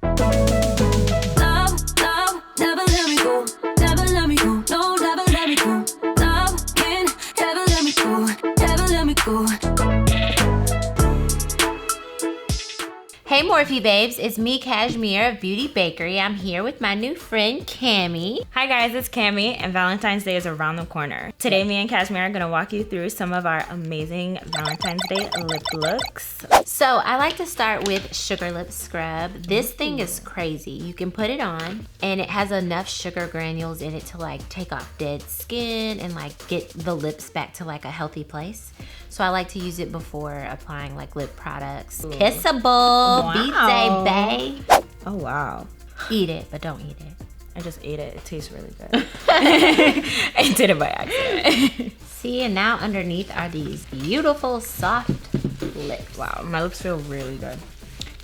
Love, love, never let me go. Never let me go. No, never let me go. Love can never let me go. Never let me go. Hey Morphe babes, it's me Cashmere of Beauty Bakerie. I'm here with my new friend Cammy. Hi guys, it's Cammy, and Valentine's Day is around the corner. Today me and Cashmere are gonna walk you through some of our amazing Valentine's Day lip looks. So I like to start with Sugar Lip Scrub. This thing is crazy. You can put it on and it has enough sugar granules in it to like take off dead skin and like get the lips back to like a healthy place. So I like to use it before applying like lip products. Kissable, Wow. B-Day, babe. Oh wow. Eat it, but don't eat it. I just ate it. It tastes really good. I did it by accident. See, and now underneath are these beautiful soft lips. Wow, my lips feel really good.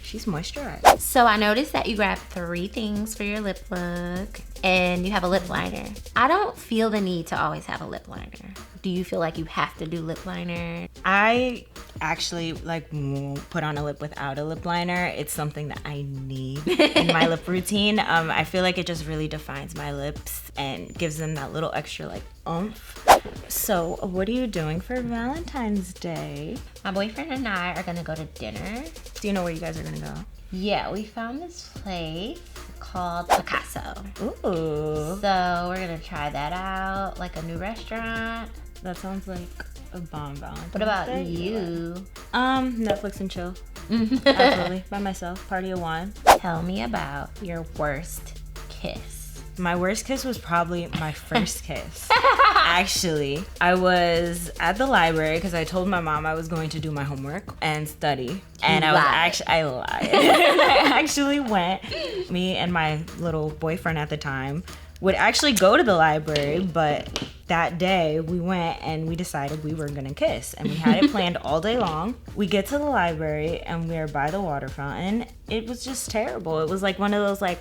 She's moisturized. So I noticed that you grabbed 3 things for your lip look and you have a lip liner. I don't feel the need to always have a lip liner. Do you feel like you have to do lip liner? I actually won't put on a lip without a lip liner. It's something that I need in my lip routine. I feel like it just really defines my lips and gives them that little extra like oomph. So what are you doing for Valentine's Day? My boyfriend and I are gonna go to dinner. Do you know where you guys are gonna go? Yeah, we found this place called Picasso. Ooh, So we're gonna try that out, like a new restaurant. that sounds like a bomb Valentine's What about Day. you? Netflix and chill. Absolutely, by myself. Party of one. Tell me about your worst kiss. My worst kiss was probably my first kiss. Actually, I was at the library because I told my mom I was going to do my homework and study. And I lied. I actually went. Me and my little boyfriend at the time would actually go to the library, but that day we went and we decided we were gonna kiss, and we had it planned all day long. We get to the library and we're by the water fountain. It was just terrible. It was like one of those like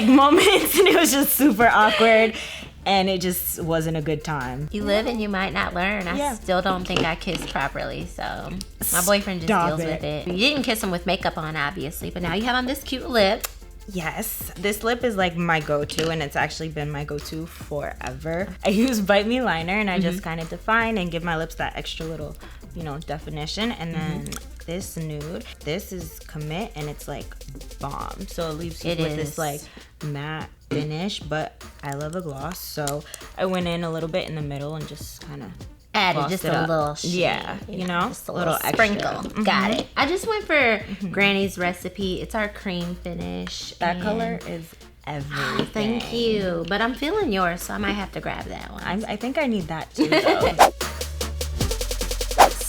moments, and it was just super awkward, and it just wasn't a good time. You live and you might not learn. I still don't think I kissed properly, so my boyfriend just deals with it. You didn't kiss him with makeup on, obviously, but now you have on this cute lip. Yes, this lip is like my go-to, and it's actually been my go-to forever. I use Bite Me liner, and I just kind of define and give my lips that extra little, definition. And then this nude, this is Commit, and it's like bomb. So it leaves you with this like matte finish, but I love a gloss, so I went in a little bit in the middle and just kind of added just a little shade, just a little sprinkle. Got it. I just went for Granny's recipe. It's our cream finish. That color is everything. Thank you. But I'm feeling yours, so I might have to grab that one. I think I need that too, though.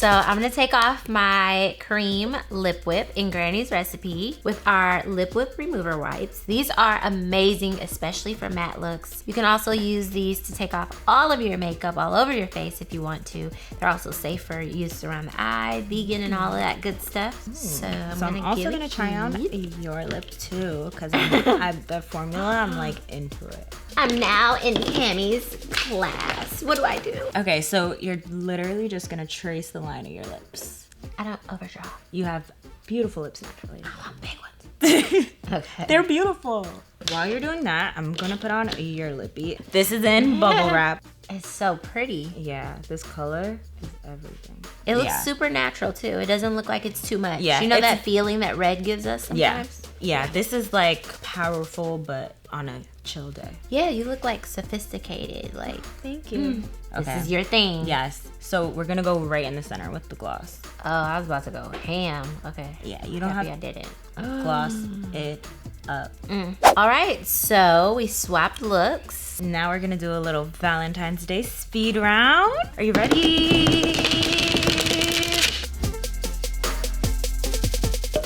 So I'm gonna take off my cream lip whip in Granny's recipe with our lip whip remover wipes. These are amazing, especially for matte looks. You can also use these to take off all of your makeup all over your face if you want to. They're also safe for use around the eye, vegan, and all of that good stuff. So I'm also gonna try on your lip too, because the formula, I'm like into it. I'm now in Cammy's class. What do I do? Okay, so you're literally just gonna trace the line of your lips. I don't overdraw. You have beautiful lips naturally. I want big ones. Okay. They're beautiful. While you're doing that, I'm gonna put on your lippy. This is in bubble wrap. It's so pretty. Yeah, this color is everything. It looks super natural too. It doesn't look like it's too much. Yeah, you know that feeling that red gives us sometimes? Yeah, this is like powerful, but on a chill day. Yeah, you look like sophisticated. Like, thank you. This is your thing. Yes. So we're gonna go right in the center with the gloss. Oh, I was about to go ham. Okay. Yeah, you don't have I didn't. Gloss it up. All right, so we swapped looks. Now we're gonna do a little Valentine's Day speed round. Are you ready?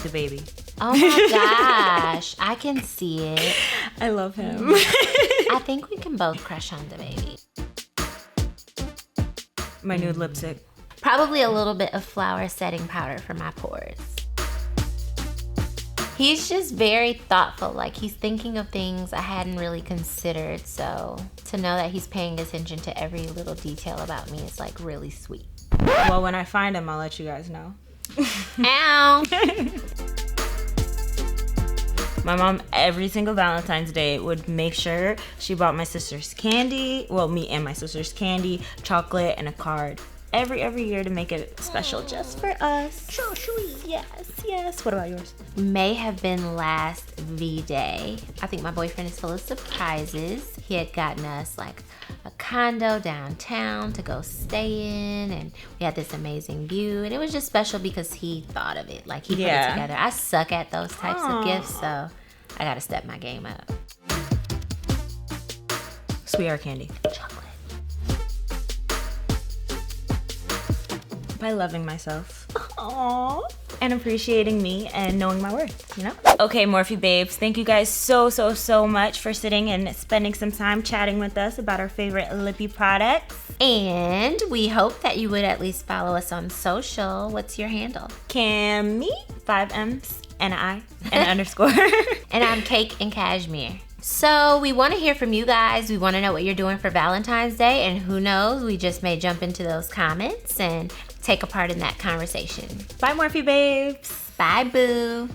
The baby. Oh my gosh, I can see it. I love him. I think we can both crush on the baby. My nude lipstick. Probably a little bit of flower setting powder for my pores. He's just very thoughtful. Like, he's thinking of things I hadn't really considered. So to know that he's paying attention to every little detail about me is like really sweet. Well, when I find him, I'll let you guys know. Ow! My mom, every single Valentine's Day, would make sure she bought my sister's candy, well, me and my sister's candy, chocolate, and a card. Every year to make it special just for us. So sweet. Yes. What about yours? May have been last V-Day. I think my boyfriend is full of surprises. He had gotten us like a condo downtown to go stay in, and we had this amazing view, and it was just special because he thought of it. Like, he put it together. I suck at those types of gifts, so I gotta step my game up. Sweet or candy? Chocolate. By loving myself. Aww. And appreciating me and knowing my worth, you know? Okay, Morphe babes, thank you guys so much for sitting and spending some time chatting with us about our favorite lippy products. And we hope that you would at least follow us on social. What's your handle? Kammy, 5 M's and an I and an underscore. And I'm Cake and Cashmere. So we want to hear from you guys. We want to know what you're doing for Valentine's Day, and who knows, we just may jump into those comments and take a part in that conversation. Bye, Morphe babes. Bye, boo.